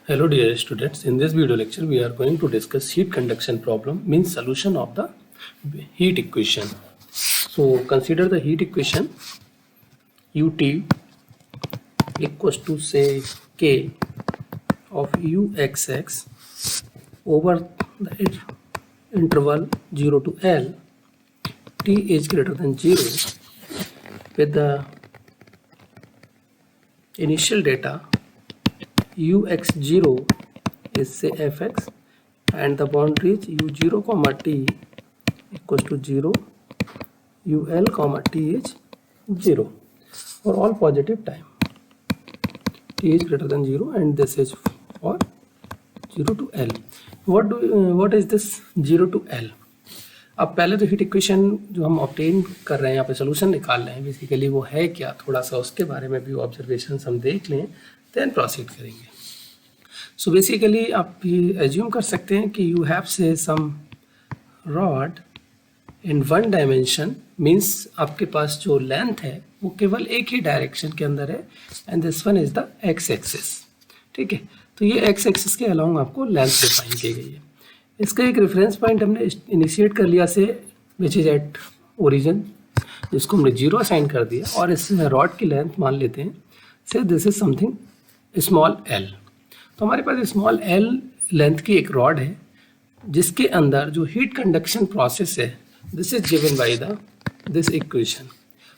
Hello dear students, in this video lecture we are going to discuss heat conduction problem, means solution of the heat equation. So consider the heat equation ut equals to say k of uxx over the interval 0 to L, t is greater than 0 with the initial data ux0 is say fx and the boundaries u0 comma t equals to 0, ul comma t is 0 for all positive time, t is greater than 0 and this is for 0 to L. What is this 0 to L? अब पहले तो heat equation जो हम obtain कर रहे हैं, यहाँ पे सोल्यूशन निकाल रहे हैं, बेसिकली वो है क्या, थोड़ा सा उसके बारे में भी ऑब्जर्वेशन हम देख लें, देन प्रोसीड करेंगे. सो बेसिकली आप ये एज्यूम कर सकते हैं कि you have say some rod in one dimension, means आपके पास जो लेंथ है वो केवल एक ही डायरेक्शन के अंदर है and this one is the x axis. ठीक है, तो ये एक्स एक्सिस के अलाउंग आपको लेंथ डिफाइन की गई है. इसका एक रेफरेंस पॉइंट हमने इनिशिएट कर लिया से विच इज एट ओरिजिन, जिसको हमने 0 असाइन कर दिया, और इस रॉड की लेंथ मान लेते हैं से this is something small L. तो हमारे पास स्मॉल एल लेंथ की एक रॉड है जिसके अंदर जो हीट कंडक्शन प्रोसेस है this is given by the this equation,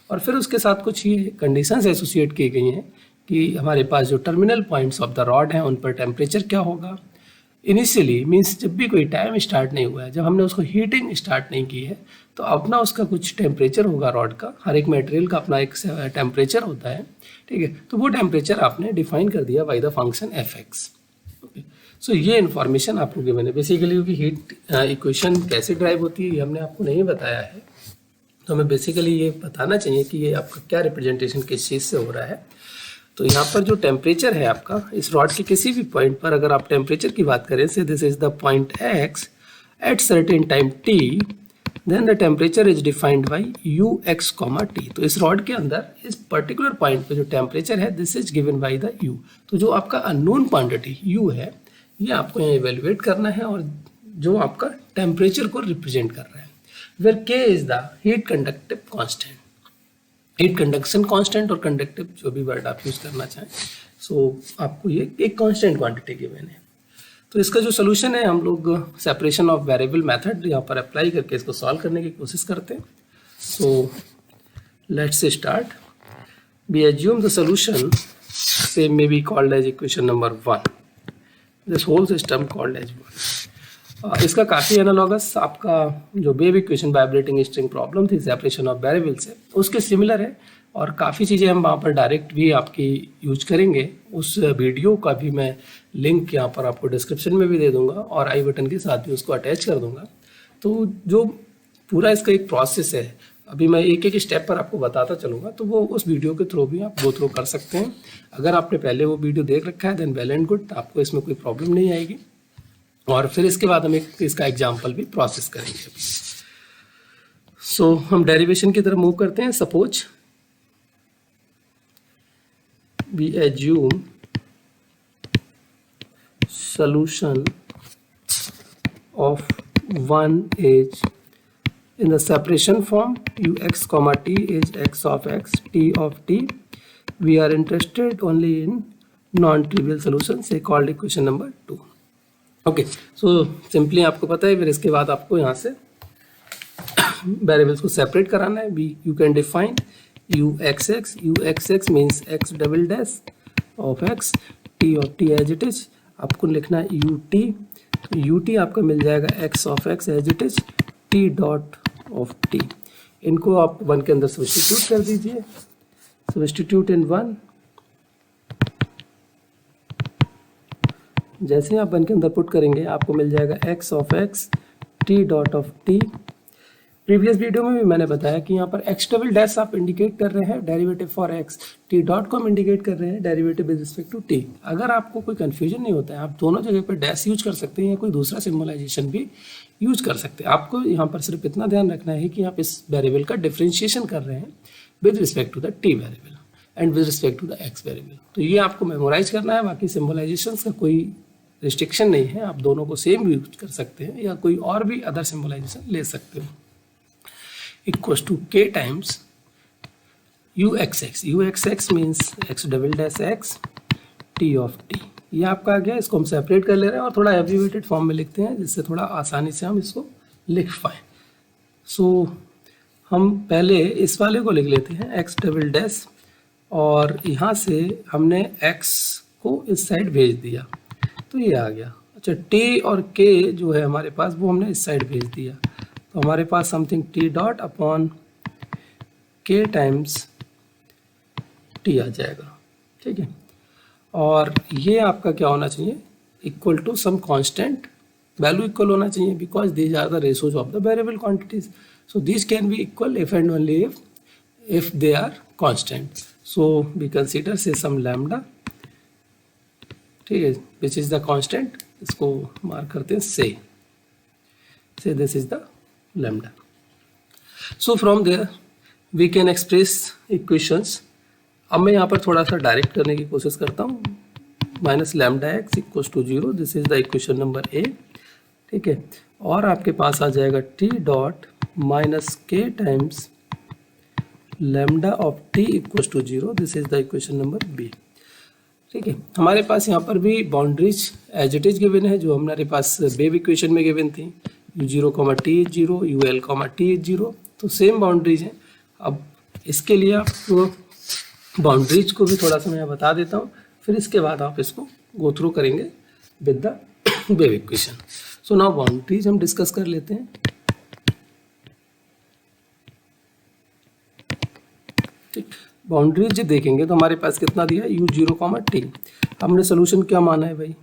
और फिर उसके साथ कुछ ये कंडीशंस एसोसिएट की गई हैं कि हमारे पास जो terminal points of the rod हैं उन पर टेम्परेचर क्या होगा. इनिशियली मीन्स जब भी कोई टाइम स्टार्ट नहीं हुआ है, जब हमने उसको हीटिंग स्टार्ट नहीं की है, तो अपना उसका कुछ टेम्परेचर होगा रॉड का, हर एक मटेरियल का अपना एक टेम्परेचर होता है. ठीक है, तो वो टेम्परेचर आपने डिफाइन कर दिया by the function F X. Okay, so ये इन्फॉर्मेशन आपको गिवन है. बेसिकली क्योंकि हीट इक्वेशन कैसे ड्राइव होती है ये हमने आपको नहीं बताया है, तो हमें बेसिकली ये बताना चाहिए कि ये आपका क्या रिप्रेजेंटेशन किस चीज़ से हो रहा है. तो यहाँ पर जो टेम्परेचर है आपका इस रॉड के किसी भी पॉइंट पर, अगर आप टेम्परेचर की बात करें say this is the point x at certain time t, then the temperature is defined by ux, t. तो इस रॉड के अंदर इस पर्टिकुलर पॉइंट पे जो टेम्परेचर है this is given by the u. तो जो आपका अननोन क्वांटिटी u है ये आपको यहाँ इवेल्युएट करना है, और जो आपका टेम्परेचर को रिप्रेजेंट कर रहा है, where k is the heat conductive constant, heat conduction constant और कंडक्टिव जो भी वर्ड आप यूज़ करना चाहें. सो आपको ये एक कांस्टेंट क्वांटिटी गिवन है. तो इसका जो सोल्यूशन है हम लोग सेपरेशन ऑफ वेरिएबल मेथड यहाँ पर अप्लाई करके इसको सॉल्व करने की कोशिश करते हैं. So let's start. We assume the solution same may be called as equation number 1, this whole system called as 1. इसका काफ़ी एनालॉगस आपका जो wave equation vibrating string problem थी सेपरेशन ऑफ वेरिएबल से, उसके सिमिलर है, और काफ़ी चीज़ें हम वहाँ पर डायरेक्ट भी आपकी यूज करेंगे. उस वीडियो का भी मैं लिंक यहाँ पर आपको डिस्क्रिप्शन में भी दे दूँगा और आई बटन के साथ भी उसको अटैच कर दूँगा. तो जो पूरा इसका एक प्रोसेस है, अभी मैं एक एक स्टेप पर आपको बताता चलूँगा, तो वो उस वीडियो के थ्रू भी आप गो थ्रू कर सकते हैं. अगर आपने पहले वो वीडियो देख रखा है देन वेल एंड गुड, आपको इसमें कोई प्रॉब्लम नहीं आएगी. और फिर इसके बाद हम इसका एग्जाम्पल भी प्रोसेस करेंगे. सो हम डेरिवेशन की तरफ मूव करते हैं. Suppose we assume solution of 1 is in the separation form ux comma t is x of x, t of t. We are interested only in non-trivial solution, say called equation number 2. Okay, so simply आपको पता है, फिर इसके बाद आपको यहाँ से variables को सेपरेट कराना है. Be you can define ux means x double dash of x, t of t as it is. आपको लिखना है ut आपका मिल जाएगा x of x as it is, t dot of t. इनको आप 1 के अंदर सब्स्टिट्यूट कर दीजिए. सब्स्टिट्यूट इन 1, जैसे ही आप 1 के अंदर पुट करेंगे आपको मिल जाएगा x of x, t dot of t. Previous video में भी मैंने बताया कि यहाँ पर x डबल डैश आप इंडिकेट कर रहे हैं derivative for x, t dot को हम इंडिकेट कर रहे हैं derivative with respect to t. अगर आपको कोई कन्फ्यूजन नहीं होता है, आप दोनों जगह पर डैश यूज कर सकते हैं या कोई दूसरा सिम्बलाइजेशन भी यूज कर सकते हैं. आपको यहाँ पर सिर्फ इतना ध्यान रखना है कि आप इस वेरिएबल का डिफ्रेंशिएशन कर रहे हैं with respect to the t variable. And with respect to the x variable. तो ये आपको मेमोराइज करना है, बाकी सिंबलाइजेशन का कोई रिस्ट्रिक्शन नहीं है, आप दोनों को सेम यूज कर सकते हैं या कोई और भी अदर सिंबलाइजेशन ले सकते हो। Equals to k times uxx means x double dash x t of t। ये आपका आ गया, इसको हम सेपरेट कर ले रहे हैं और थोड़ा एब्रिविएटेड फॉर्म में लिखते हैं जिससे थोड़ा आसानी से हम इसको लिख पाएँ। सो हम पहले इस वाले को लिख लेते हैं x डबल डैश, और यहाँ से हमने x को इस साइड भेज दिया तो ये आ गया। अच्छा, t और k जो है हमारे पास वो हमने इस साइड भेज दिया, तो हमारे पास something t dot upon k times t आ जाएगा। ठीक है, और ये आपका क्या होना चाहिए, equal to some constant value equal होना चाहिए, because these are the ratios of the variable quantities. So this can be equal if and only if they are constant. So we consider say some lambda, ठीक है, which is the constant, इसको mark करते हैं say this is the lambda. So from there we can express equations. अब मैं यहाँ पर थोड़ा सा डायरेक्ट करने की कोशिश करता हूँ, minus lambda x equals to 0, this is the equation number A. ठीक है, और आपके पास आ जाएगा t dot minus k times lambda of t equals to 0, this is the equation number B. ठीक है, हमारे पास यहाँ पर भी boundaries as it is given है जो हमारे पास वेव इक्वेशन में गिवन थी, u0, t is 0, ul, t is 0, तो सेम बाउंड्रीज हैं। अब इसके लिए आपको बाउंड्रीज को भी थोड़ा सा मैं बता देता हूँ, फिर इसके बाद आप इसको गो थ्रू करेंगे with the wave equation. So now boundaries हम डिस्कस कर लेते हैं। ठीक, बाउंड्रीज देखेंगे तो हमारे पास कितना दिया, u0, t। हमने सोल्यूशन क्या माना है भाई,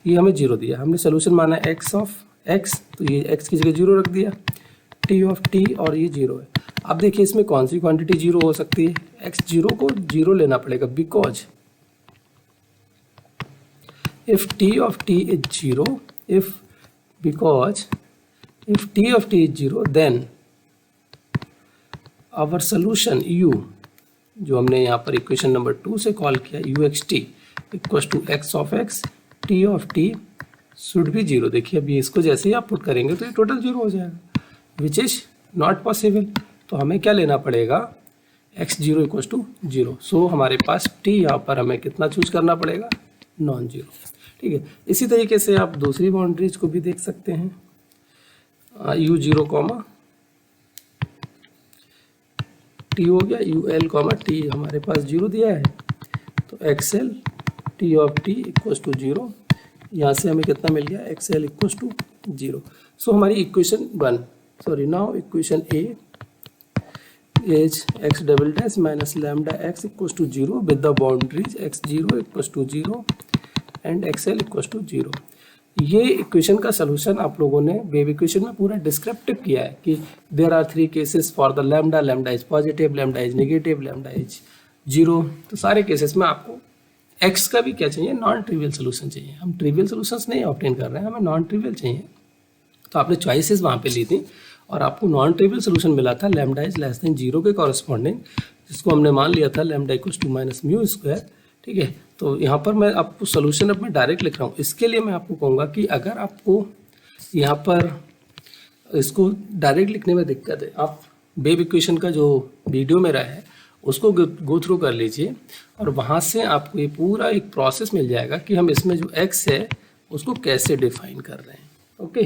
ये हमें 0 दिया, हमने सोल्यूशन माना है x ऑफ x, तो ये x की जगह 0 रख दिया, t ऑफ t, और ये 0 है। अब देखिए इसमें कौन सी क्वांटिटी 0 हो सकती है, x0 को 0 लेना पड़ेगा, because if t of t is 0, if t of t is 0, then our solution u, जो हमने यहाँ पर इक्वेशन नंबर 2 से कॉल किया, uxt equals to x of x, t of t should be 0। देखिए अभी इसको जैसे ही आप पुट करेंगे तो ये टोटल 0 हो जाएगा, विच इज नॉट पॉसिबल। तो हमें क्या लेना पड़ेगा, x0 इक्वल्स टू 0। सो हमारे पास t यहाँ पर हमें कितना चूज करना पड़ेगा, नॉन जीरो। ठीक है, इसी तरीके से आप दूसरी बाउंड्रीज को भी देख सकते हैं, u0, t हो गया, ul, t हमारे पास 0 दिया है, तो xl t of t equals to 0, यहाँ से हमें कितना मिल गया, xl इक्वल्स टू 0। सो हमारी equation 1, sorry now equation a is x double dash minus lambda x equals to 0 with the boundaries x0 equals to 0 and xl equals to 0। ये equation का solution आप लोगों ने वेव इक्वेशन में पूरा descriptive किया है कि there are 3 cases for the lambda, lambda is positive, lambda is negative, lambda is 0। तो सारे केसेस में आपको x का भी क्या चाहिए, नॉन ट्रिवियल सोल्यूशन चाहिए। हम ट्रिवियल सोल्यूशंस नहीं ऑब्टेन कर रहे हैं, हमें नॉन ट्रिवियल चाहिए। तो आपने चॉइसेस वहाँ पे ली थी और आपको नॉन ट्रिवियल सोल्यूशन मिला था लैम्डा इज लेस देन 0 के कॉरस्पॉन्डिंग, जिसको हमने मान लिया था lambda equals to minus mu square. ठीक है, तो यहाँ पर मैं आपको सोल्यूशन अब मैं डायरेक्ट लिख रहा हूँ। इसके लिए मैं आपको कहूँगा कि अगर आपको यहाँ पर इसको डायरेक्ट लिखने में दिक्कत है, आप वेव इक्वेशन का जो वीडियो मेरा है उसको गो थ्रू कर लीजिए और वहाँ से आपको ये पूरा एक प्रोसेस मिल जाएगा कि हम इसमें जो x है उसको कैसे डिफाइन कर रहे हैं। ओके,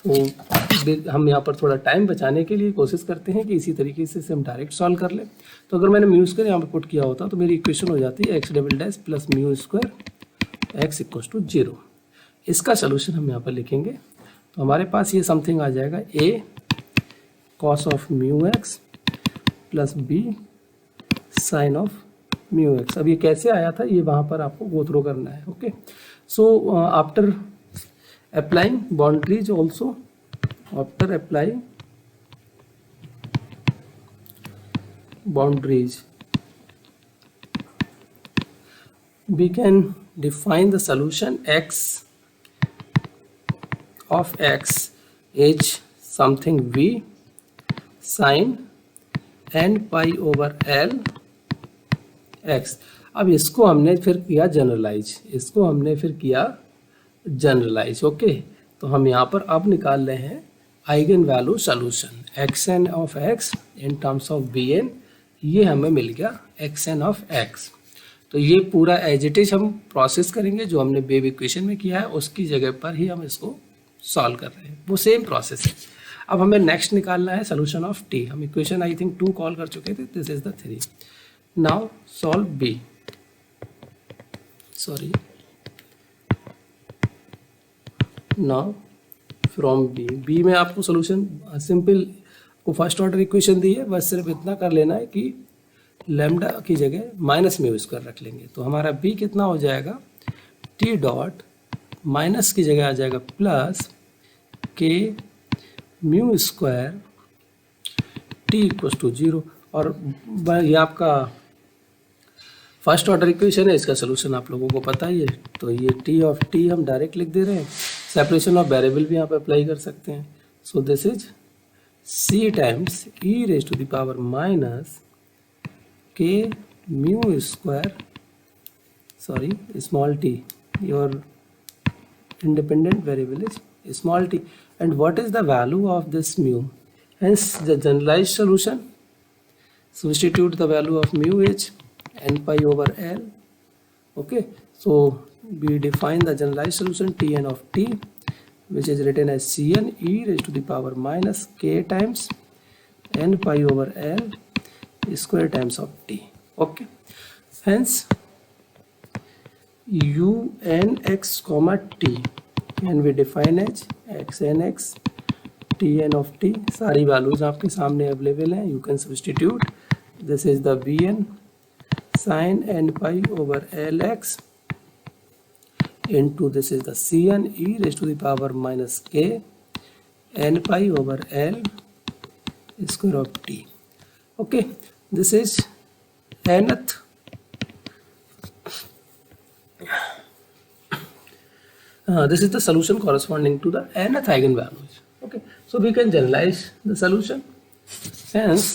तो हम यहाँ पर थोड़ा टाइम बचाने के लिए कोशिश करते हैं कि इसी तरीके से हम डायरेक्ट सॉल्व कर लें। तो अगर मैंने म्यू स्क्वायर यहाँ पर पुट किया होता तो मेरी इक्वेशन हो जाती है x double dash plus mu square x equals to 0। इसका सोल्यूशन हम यहाँ पर लिखेंगे तो हमारे पास ये समथिंग आ जाएगा a cos of mu x plus b sine of mu x। अब ये कैसे आया था ये वहाँ पर आपको गो थ्रू करना है। Okay, so after applying boundaries also, after applying boundaries we can define the solution x of x is something v sin n pi over l x. अब इसको हमने फिर किया जनरलाइज, ओके। तो हम यहाँ पर अब निकाल रहे हैं eigen value solution, x n of x in terms of b n, ये हमें मिल गया एक्स एन ऑफ एक्स। तो ये पूरा एज इट इज हम प्रोसेस करेंगे जो हमने वेव इक्वेशन में किया है, उसकी जगह पर ही हम इसको सॉल्व कर रहे हैं, वो सेम प्रोसेस है। अब हमें नेक्स्ट निकालना है सोल्यूशन ऑफ टी। हम इक्वेशन आई थिंक 2 कॉल कर चुके थे, this is the 3। Now solve B, sorry, now from B में आपको सोल्यूशन सिंपल को फर्स्ट ऑर्डर इक्वेशन दी है, बस सिर्फ इतना कर लेना है कि लैम्डा की जगह माइनस म्यू स्क्वायर रख लेंगे। तो हमारा बी कितना हो जाएगा, टी डॉट माइनस की जगह आ जाएगा plus k mu square t equals to 0। और ये आपका फर्स्ट ऑर्डर इक्वेशन है, इसका सोल्यूशन आप लोगों को पता ही है। तो ये टी ऑफ टी हम डायरेक्ट लिख दे रहे हैं, सेपरेशन ऑफ वेरिएबल भी यहाँ पे अप्लाई कर सकते हैं। So this is C times E raise to the power minus K mu square, sorry small T, your independent variable is small t, and what is the value of this mu? Hence the generalized solution, substitute the value of mu is n pi over l, okay. So we define the generalized solution Tn of t, which is written as Cn e raised to the power minus k times n pi over l square times of t, okay. Hence u n x comma t can be defined as x n x t n of t। सारी values आपके सामने available हैं, you can substitute. This is the B N sine N pi over L X into this is the C N E raise to the power minus K N pi over L square of T, okay. This is nth this is the solution corresponding to the nth eigenvalues, okay. So we can generalize the solution, hence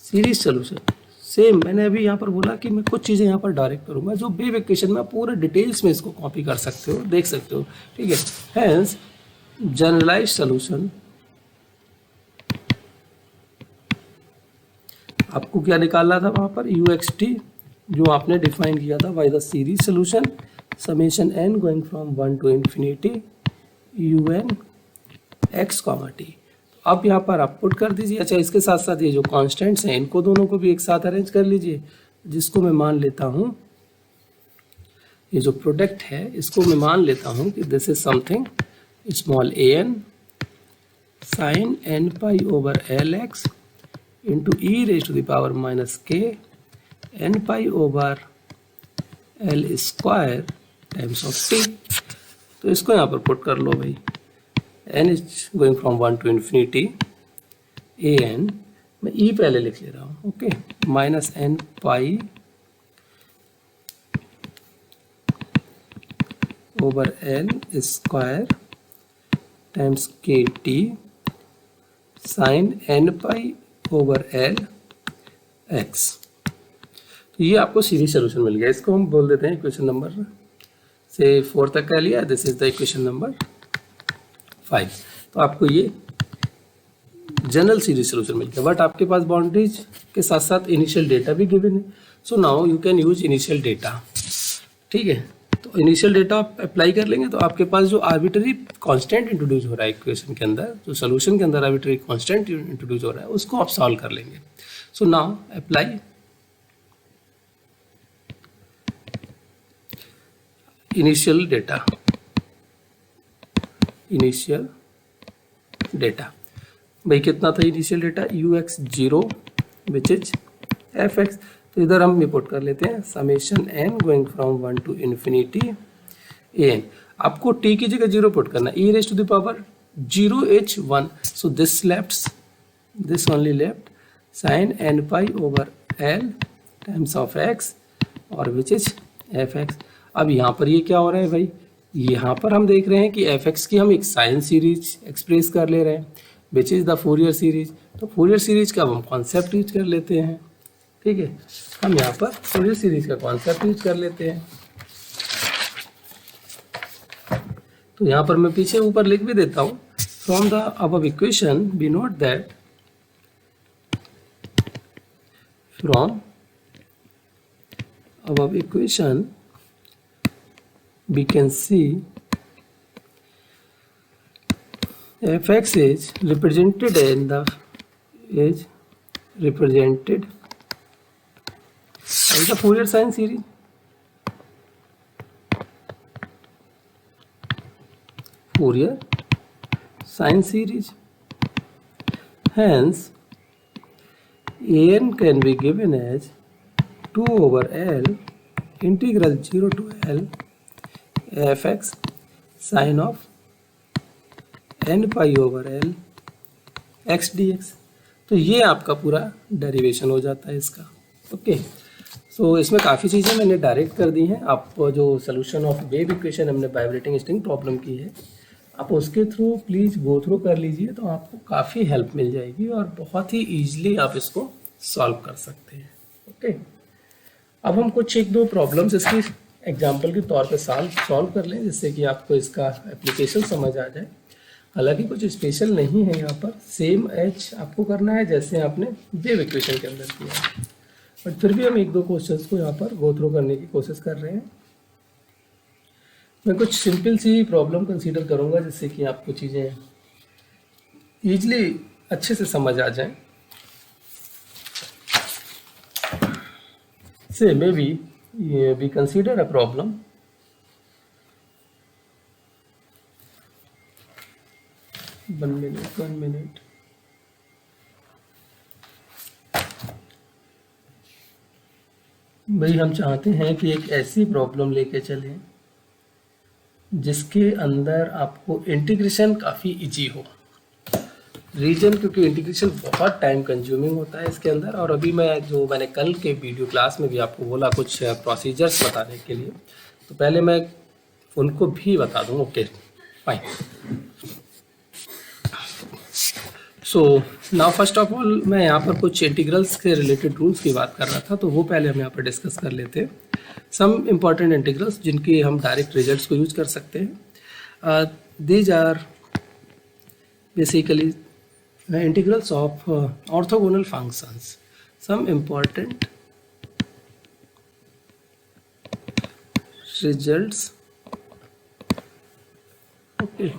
series solution same. मैंने अभी यहाँ पर बोला कि मैं कुछ चीज़ें यहाँ पर डायरेक्ट करूँगा, जो वेव इक्वेशन में पूरा डिटेल्स में इसको कॉपी कर सकते हो, देख सकते हो, ठीक है। हैंस जनरलाइज सॉल्यूशन, आपको क्या निकालना था वहाँ पर, यू एक्स टी, जो आपने डिफाइन किया था by the series solution summation n going from 1 to infinity u n x comma t. अब यहाँ पर आप पुट कर दीजिए। अच्छा, इसके साथ साथ ये जो कांस्टेंट्स हैं इनको दोनों को भी एक साथ अरेंज कर लीजिए, जिसको मैं मान लेता हूँ, ये जो प्रोडक्ट है इसको मैं मान लेता हूँ कि this is something small A N sine N pi over L X into E raise to the power minus K N pi over L square times of T. तो इसको यहाँ पर पुट कर लो भाई, n is going from 1 to infinity A N, मैं E पहले लिख ले रहा हूँ, okay, minus N pi over L square times K T sine N pi over L x. तो ये आपको सीरीज सोल्यूशन मिल गया। इसको हम बोल देते हैं इक्वेशन नंबर से 4 तक का लिया, this is the equation number 5। तो आपको ये जनरल सीरीज सोल्यूशन मिल गया, बट आपके पास बाउंड्रीज के साथ साथ इनिशियल डेटा भी गिवन है। So now you can use initial data, ठीक है। तो इनिशियल डेटा आप अप्लाई कर लेंगे तो आपके पास जो आर्बिट्ररी कांस्टेंट इंट्रोड्यूस हो रहा है इक्वेशन के अंदर, जो सोल्यूशन के अंदर आर्बिट्ररी कांस्टेंट इंट्रोड्यूस हो रहा है, उसको आप सॉल्व कर लेंगे। So now apply initial data, initial data भाई कितना था initial data, U X 0 which is F X. तो इधर हम रिपोर्ट कर लेते हैं summation N going from 1 to infinity A N. आपको टी की जगह 0 पुट करना, E raise to the power 0h1, so this left, this only left sine N pi over L times of X और which is F x. अब यहाँ पर ये क्या हो रहा है भाई, यहाँ पर हम देख रहे हैं कि एफ एक्स की हम एक साइन सीरीज एक्सप्रेस कर ले रहे हैं which is the Fourier series. तो फोरियर सीरीज का हम कॉन्सेप्ट यूज कर लेते हैं, ठीक है, हम यहाँ पर फूरियर सीरीज का कॉन्सेप्ट यूज कर लेते हैं। तो यहाँ पर मैं पीछे ऊपर लिख भी देता हूँ, from the above equation we note that from above equation we can see fx is represented in the Fourier sine series. Fourier sine series. Hence, an can be given as 2 over L integral 0 to L fx sine of n pi over L x dx। तो ये आपका पूरा derivation हो जाता है इसका। Okay, सो इसमें काफ़ी चीज़ें मैंने डायरेक्ट कर दी हैं। आप जो सोल्यूशन ऑफ वेव इक्वेशन हमने वाइब्रेटिंग स्ट्रिंग प्रॉब्लम की है, आप उसके थ्रू प्लीज़ गो थ्रू कर लीजिए, तो आपको काफ़ी हेल्प मिल जाएगी और बहुत ही ईजिली आप इसको सॉल्व कर सकते हैं। ओके, अब हम कुछ एक दो प्रॉब्लम्स इसकी एग्जांपल के तौर पे सॉल्व कर लें, जिससे कि आपको इसका एप्लीकेशन समझ आ जाए। हालांकि कुछ स्पेशल नहीं है यहाँ पर, सेम एच आपको करना है जैसे आपने वेव इक्वेशन के अंदर किया है, बट फिर भी हम एक दो क्वेश्चंस को यहाँ पर गो थ्रू करने की कोशिश कर रहे हैं। मैं कुछ सिंपल सी प्रॉब्लम कंसीडर करूँगा जिससे कि आपको चीज़ें ईजिली अच्छे से समझ आ जाएं। Say maybe we consider a problem one minute भाई, हम चाहते हैं कि एक ऐसी प्रॉब्लम लेके चलें जिसके अंदर आपको इंटीग्रेशन काफ़ी इजी हो। रीजन, क्योंकि इंटीग्रेशन बहुत टाइम कंज्यूमिंग होता है इसके अंदर, और अभी मैंने कल के वीडियो क्लास में भी आपको बोला कुछ प्रोसीजर्स बताने के लिए, तो पहले मैं उनको भी बता दूँ। Okay fine. So now first of all मैं यहाँ पर कुछ इंटीग्रल्स के रिलेटेड रूल्स की बात कर रहा था, तो वो पहले हम यहाँ पर डिस्कस कर लेते हैं। सम इम्पॉर्टेंट इंटीग्रल्स जिनके हम डायरेक्ट रिजल्ट्स को यूज कर सकते हैं। These are basically integrals of orthogonal functions. Some important results. Okay,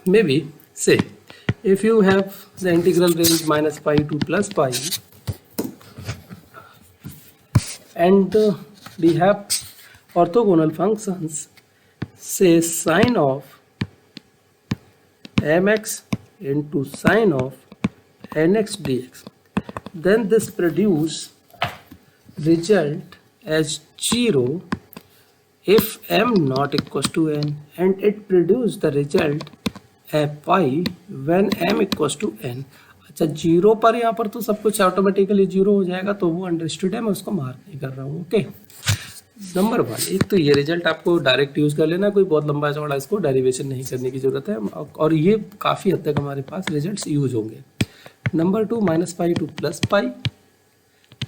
maybe say if you have the integral range minus pi to plus pi, and we have orthogonal functions, say sine of mx into sine of nx dx, then this produce result as 0 if m not equals to n, and it produce the result pi when m equals to n। अच्छा, zero पर यहाँ पर तो सब कुछ automatically zero हो जाएगा, तो वो अंडरस्टूड है, मैं उसको मार्क नहीं कर रहा हूँ। ओके, नंबर 1, एक तो ये रिजल्ट आपको डायरेक्ट यूज़ कर लेना, कोई बहुत लंबा चौड़ा इसको डेरिवेशन नहीं करने की ज़रूरत है, और ये काफ़ी हद तक हमारे पास रिजल्ट्स यूज होंगे। Number 2, minus pi two plus pi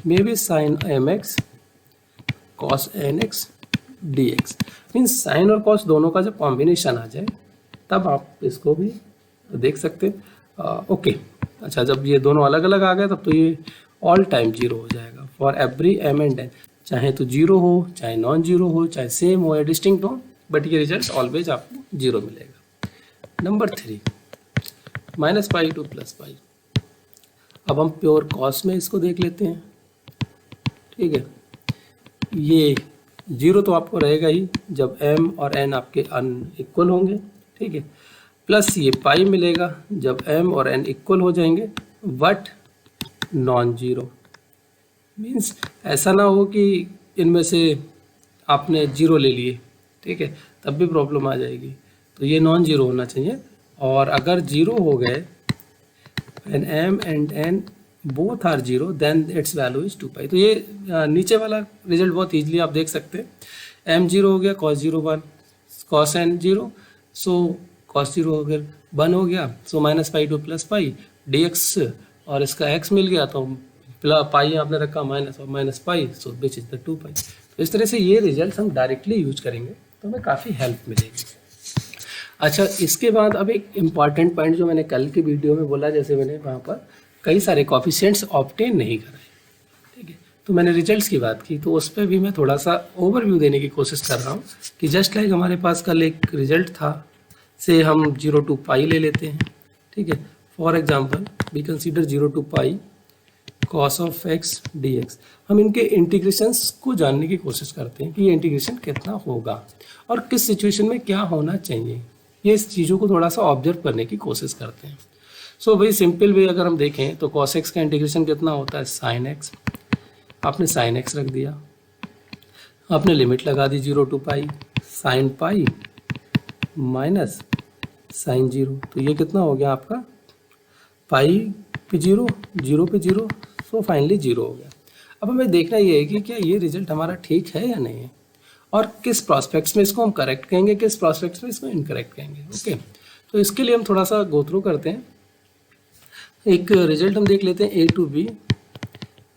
may be sine m x cos n x D x. Means sine और कॉस दोनों का जब कॉम्बिनेशन आ जाए तब आप इसको भी देख सकते हैं। ओके, अच्छा, जब ये दोनों अलग अलग आ गए तब तो ये ऑल टाइम जीरो हो जाएगा for every m and n, चाहे तो जीरो हो, चाहे नॉन जीरो हो, चाहे सेम हो या डिस्टिंक्ट हो, बट ये रिजल्ट ऑलवेज आपको जीरो मिलेगा। Number 3, minus pi two plus पाई। अब हम प्योर कॉस में इसको देख लेते हैं। ठीक है, ये जीरो तो आपको रहेगा ही जब m और n आपके अनइक्वल होंगे। ठीक है, प्लस ये पाई मिलेगा जब m और n इक्वल हो जाएंगे, बट नॉन जीरो। मीन्स ऐसा ना हो कि इनमें से आपने जीरो ले लिए, ठीक है, तब भी प्रॉब्लम आ जाएगी। तो ये नॉन जीरो होना चाहिए, और अगर जीरो हो गए and m and n both are zero then it's value is 2 pi. तो ये नीचे वाला रिजल्ट बहुत ईजिली आप देख सकते हैं। m जीरो हो गया, cos zero 1, cos n zero, so cos zero हो गया 1 हो गया, so minus pi two plus pi dx, और इसका x मिल गया तो पाई आपने रखा माइनस और minus pi, so which is the 2 pi. तो इस तरह से ये रिजल्ट हम डायरेक्टली यूज करेंगे तो हमें काफ़ी हेल्प मिलेगी। अच्छा, इसके बाद अब एक इम्पॉर्टेंट पॉइंट जो मैंने कल की वीडियो में बोला, जैसे मैंने वहाँ पर कई सारे कोफिशिएंट्स ऑब्टेन नहीं कराए, ठीक है, तो मैंने रिजल्ट्स की बात की, तो उस पर भी मैं थोड़ा सा ओवरव्यू देने की कोशिश कर रहा हूँ कि जस्ट लाइक हमारे पास कल एक रिजल्ट था, से हम 0 to पाई ले लेते हैं, ठीक है। For example we consider 0 to pi cos of x dx। हम इनके इंटीग्रेशंस को जानने की कोशिश करते हैं कि ये इंटीग्रेशन कितना होगा और किस सिचुएशन में क्या होना चाहिए, ये इस चीज़ों को थोड़ा सा ऑब्जर्व करने की कोशिश करते हैं। सो भाई सिंपल वे अगर हम देखें तो cos x का इंटीग्रेशन कितना होता है, sin x। आपने sin x रख दिया, आपने लिमिट लगा दी 0 to pi sin pi minus sin 0, तो ये कितना हो गया आपका, पाई पे 0, 0 पे 0, सो फाइनली 0 हो गया। अब हमें देखना ये है कि क्या ये रिजल्ट हमारा ठीक है या नहीं है, और किस प्रोस्पेक्ट्स में इसको हम करेक्ट कहेंगे, किस प्रोस्पेक्ट्स में इसको इनकरेक्ट कहेंगे। ओके, तो इसके लिए हम थोड़ा सा गो थ्रू करते हैं। एक रिजल्ट हम देख लेते हैं, A to B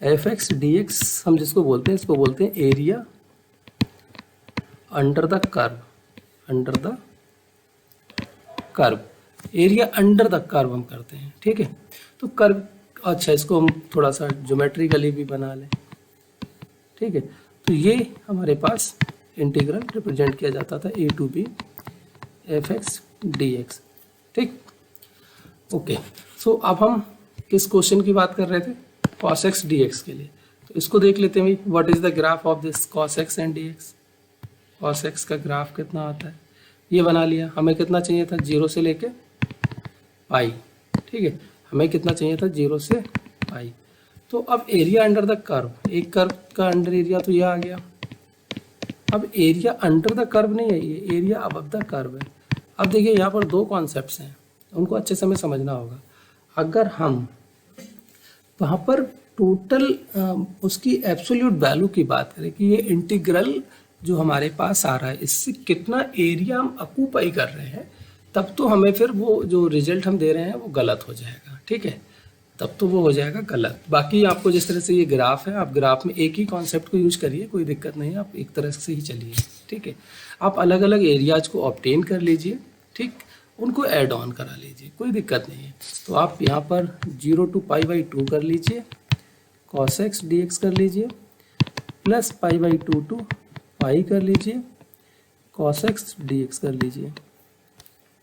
F X D X हम जिसको बोलते हैं, इसको बोलते हैं area under the curve, under the curve, area under the curve हम करते हैं, ठीक है। तो कर्व, अच्छा इसको हम थोड़ा सा ज्योमेट्रिकली भी बना लें, ठीक है। तो ये हमारे पास इंटीग्रल रिप्रेजेंट किया जाता था A to B F X D X, ठीक। ओके, सो अब हम किस क्वेश्चन की बात कर रहे थे, cos x dx के लिए। तो इसको देख लेते हैं, what is the graph of this cos x and dx। cos x का ग्राफ कितना आता है, ये बना लिया। हमें कितना चाहिए था, 0 से लेके पाई, ठीक है, हमें कितना चाहिए था, 0 से पाई। तो अब एरिया अंडर द कर्व, एक कर्व का अंडर एरिया तो ये आ गया। अब एरिया अंडर द कर्व नहीं है, ये एरिया अबव द कर्व है। अब देखिए यहाँ पर दो कॉन्सेप्ट्स हैं, उनको अच्छे से हमें समझना होगा। अगर हम वहाँ पर टोटल उसकी एब्सोल्यूट वैल्यू की बात करें कि ये इंटीग्रल जो हमारे पास आ रहा है इससे कितना एरिया हम ऑक्यूपाई कर रहे हैं, तब तो हमें फिर वो जो रिजल्ट हम दे रहे हैं वो गलत हो जाएगा, ठीक है, तब तो वो हो जाएगा गलत। बाकी आपको जिस तरह से ये ग्राफ है, आप ग्राफ में एक ही कॉन्सेप्ट को यूज करिए, कोई दिक्कत नहीं है, आप एक तरह से ही चलिए, ठीक है। आप अलग अलग एरियाज को ऑब्टेन कर लीजिए, ठीक, उनको ऐड ऑन करा लीजिए, कोई दिक्कत नहीं है। तो आप यहाँ पर 0 to पाई बाई 2 कर लीजिए, cos x dx कर लीजिए, प्लस पाई बाई 2 to पाई कर लीजिए, cos x dx कर लीजिए,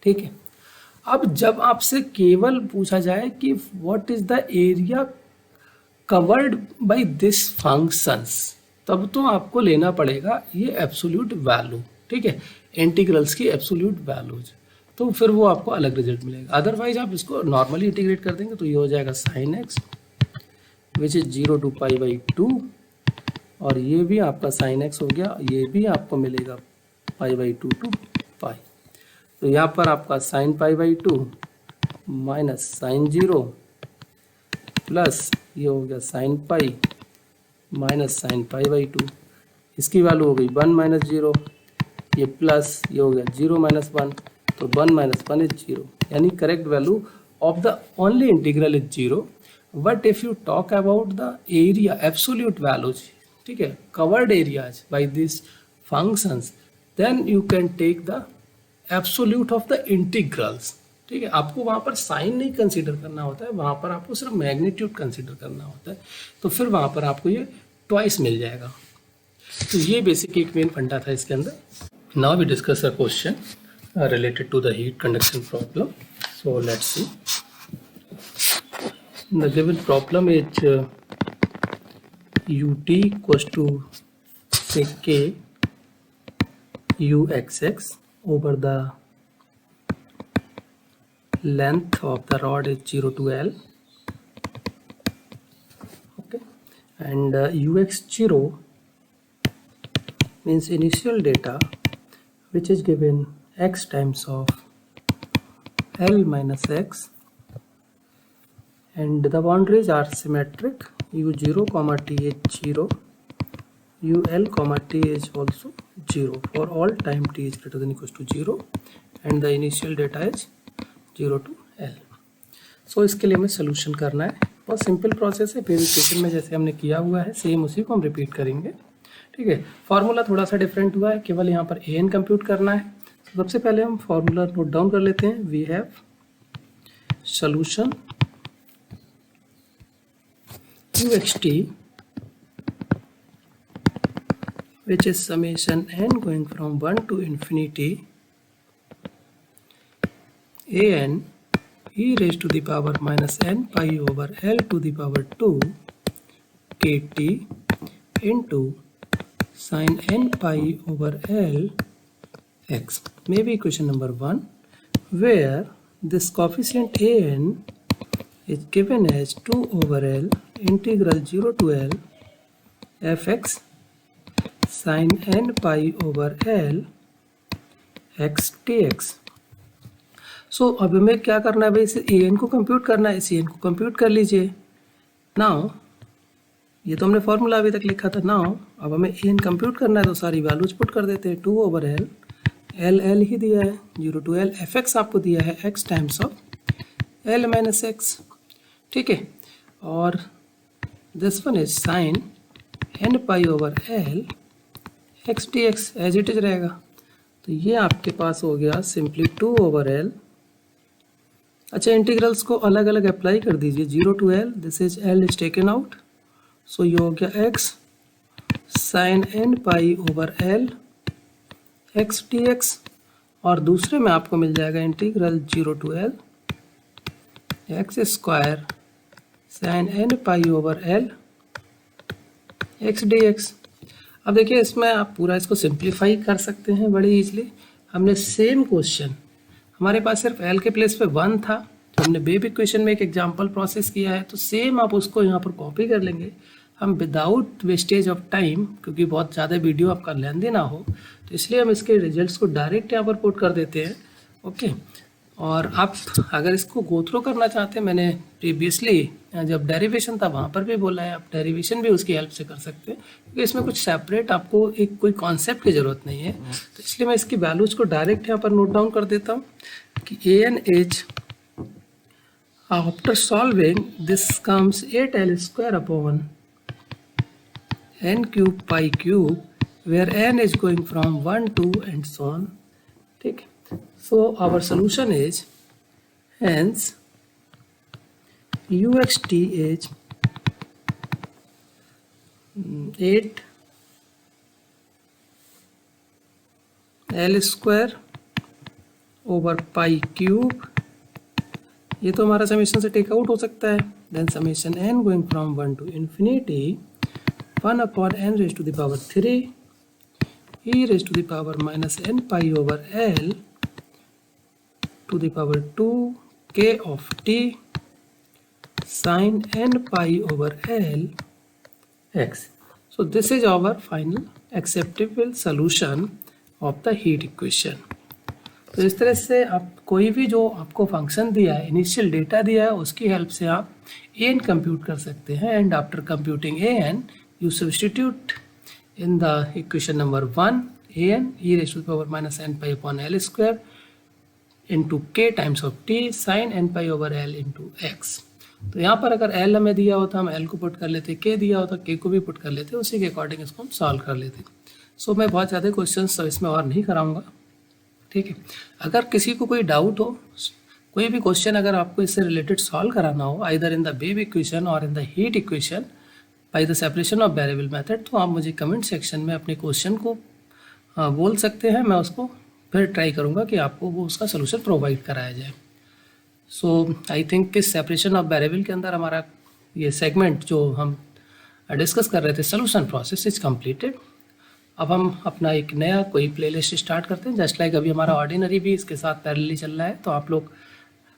ठीक है। अब जब आपसे केवल पूछा जाए कि what is the area covered by this functions, तब तो आपको लेना पड़ेगा ये एब्सोल्यूट वैल्यू, ठीक है, इंटीग्रल्स की एब्सोल्यूट वैल्यूज, तो फिर वो आपको अलग रिजल्ट मिलेगा। अदरवाइज आप इसको नॉर्मली इंटीग्रेट कर देंगे तो ये हो जाएगा sin x which is 0 to pi by 2, और ये भी आपका sin x हो गया, ये भी आपको मिलेगा पाई बाई 2 to पाई। तो यहाँ पर आपका sin pi by 2 minus sin 0 plus ये हो गया sin pi minus sin pi by 2, इसकी वैल्यू हो गई 1 माइनस 0, ये प्लस ये हो गया 0 माइनस 1, तो 1 माइनस 1 इज 0, यानी correct value of the only integral is 0। But if you talk about the area absolute values, ठीक है, covered areas by this functions, then you can take the absolute of the integrals, ठीक है। आपको वहाँ पर sign नहीं consider करना होता है, वहाँ पर आपको सिर्फ मैग्नीट्यूड कंसीडर करना होता है, तो फिर वहाँ पर आपको ये ट्वाइस मिल जाएगा। तो ये बेसिक एक मेन फंडा था इसके अंदर। Now we discuss a question related to the heat conduction problem. So let's see. The given problem is ut equals to say k uxx over the length of the rod is 0 to L. Okay, and ux0 means initial data which is given x times of L minus x, and the boundaries are symmetric, u0 comma t is 0, ul comma t is also 0 for all time t is greater than equals to 0, and the initial data is 0 to L. So इसके लिए हमें solution करना है बहुत simple process है, verification में जैसे हमने किया हुआ है सेम उसी को हम रिपीट करेंगे। ठीक है, फॉर्मूला थोड़ा सा डिफरेंट हुआ है, केवल यहाँ पर ए एन कंप्यूट करना है। तो सबसे पहले हम फॉर्मूला नोट डाउन कर लेते हैं। We have solution uxt which is summation n going from 1 to infinity an e raised to the power minus n pi over l to the power 2 kt into sin n pi over l x may be equation number 1, where this coefficient an is given as 2 over L integral 0 to L fx sin n pi over L x dx। सो अब हमें क्या करना है भाई, इसे A N को compute करना है, इस ए एन को कंप्यूट कर लीजिए। नाउ ये तो हमने फॉर्मूला अभी तक लिखा था। नाउ अब हमें ए एन कंप्यूट करना है, तो सारी वैल्यूज पुट कर देते हैं। 2 ओवर एल, एल एल ही दिया है, 0 टू एल एफ एक्स आपको दिया है x times of l minus x. ठीक है, और this one is sine N pi over L x D x as it is रहेगा। तो ये आपके पास हो गया सिंपली 2 ओवर एल। अच्छा, इंटीग्रल्स को अलग अलग अप्लाई कर दीजिए। 0 to l, this is l is taken out, so ये हो गया x sine N pi over L x D x. और दूसरे में आपको मिल जाएगा integral 0 to l x square sine N pi over L x D x. अब देखिए, इसमें आप पूरा इसको सिंप्लीफाई कर सकते हैं बड़ी इजली। हमने सेम क्वेश्चन, हमारे पास सिर्फ एल के प्लेस पे 1 था, तो हमने वेव इक्वेशन में एक एग्जांपल प्रोसेस किया है, तो सेम आप उसको यहाँ पर कॉपी कर लेंगे। हम विदाउट वेस्टेज ऑफ टाइम, क्योंकि बहुत ज़्यादा वीडियो आपका लेंदी ना हो, तो इसलिए हम इसके रिजल्ट्स को डायरेक्ट यहाँ पर पुट कर देते हैं। ओके, और आप अगर इसको गो थ्रू करना चाहते हैं, मैंने प्रीवियसली जब डेरिवेशन था वहाँ पर भी बोला है, आप डेरिवेशन भी उसकी हेल्प से कर सकते हैं, क्योंकि इसमें कुछ सेपरेट आपको एक कोई कॉन्सेप्ट की ज़रूरत नहीं है। तो इसलिए मैं इसकी वैल्यूज़ को डायरेक्ट यहाँ पर नोट डाउन कर देता हूँ कि a n as after solving this comes 8l square upon n cube pi cube, where n is going from 1 to and so on. ठीक है, so our solution is, hence uxt is 8 l square over pi cube। ये तो हमारा summation से take out हो सकता है। Then summation n going from 1 to infinity 1 upon n raised to the power 3 e raised to the power minus n pi over l to the power 2 k of t sin n pi over l x। So this is our final acceptable solution of the heat equation। तो इस तरह से आप कोई भी जो आपको function दिया है, इनिशियल डेटा दिया है, उसकी हेल्प से आप ए एन कंप्यूट कर सकते हैं। And after computing a n you substitute in the equation number 1 a n e raise to the power minus N pi upon l square into k times of t sine N pi over l into x. तो यहाँ पर अगर L हमें दिया होता, हम L को put कर लेते, के दिया होता के को भी पुट कर लेते, उसी के अकॉर्डिंग इसको हम सॉल्व कर लेते। सो मैं बहुत ज़्यादा क्वेश्चन सब इसमें और नहीं कराऊंगा। ठीक है, अगर किसी को कोई डाउट हो, कोई भी क्वेश्चन अगर आपको इससे रिलेटेड सॉल्व कराना हो, either in the wave equation और in the heat equation by the separation of variable method, तो आप मुझे कमेंट सेक्शन में अपने क्वेश्चन को बोल सकते हैं। मैं उसको फिर ट्राई करूँगा कि आपको वो उसका सोल्यूशन प्रोवाइड कराया जाए। सो आई थिंक कि सेपरेशन ऑफ वेरिएबल के अंदर हमारा ये सेगमेंट जो हम डिस्कस कर रहे थे, सोल्यूशन प्रोसेस इज कम्प्लीटेड। अब हम अपना एक नया कोई प्लेलिस्ट स्टार्ट करते हैं, जस्ट लाइक अभी हमारा ऑर्डिनरी भी इसके साथ पैरेलली चल रहा है। तो आप लोग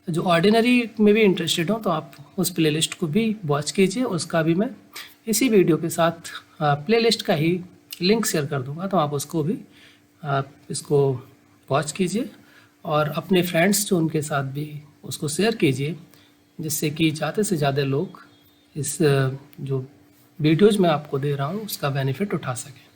जो ऑर्डिनरी में भी इंटरेस्टेड हो, तो आप उस प्लेलिस्ट को भी वॉच कीजिए। उसका भी मैं इसी वीडियो के साथ प्लेलिस्ट का ही लिंक शेयर कर दूंगा, तो आप उसको भी इसको वॉच कीजिए और अपने फ्रेंड्स जो उनके साथ भी उसको शेयर कीजिए, जिससे कि ज़्यादा से ज़्यादा लोग इस जो वीडियोज़ मैं आपको दे रहा हूँ उसका बेनिफिट उठा सकें।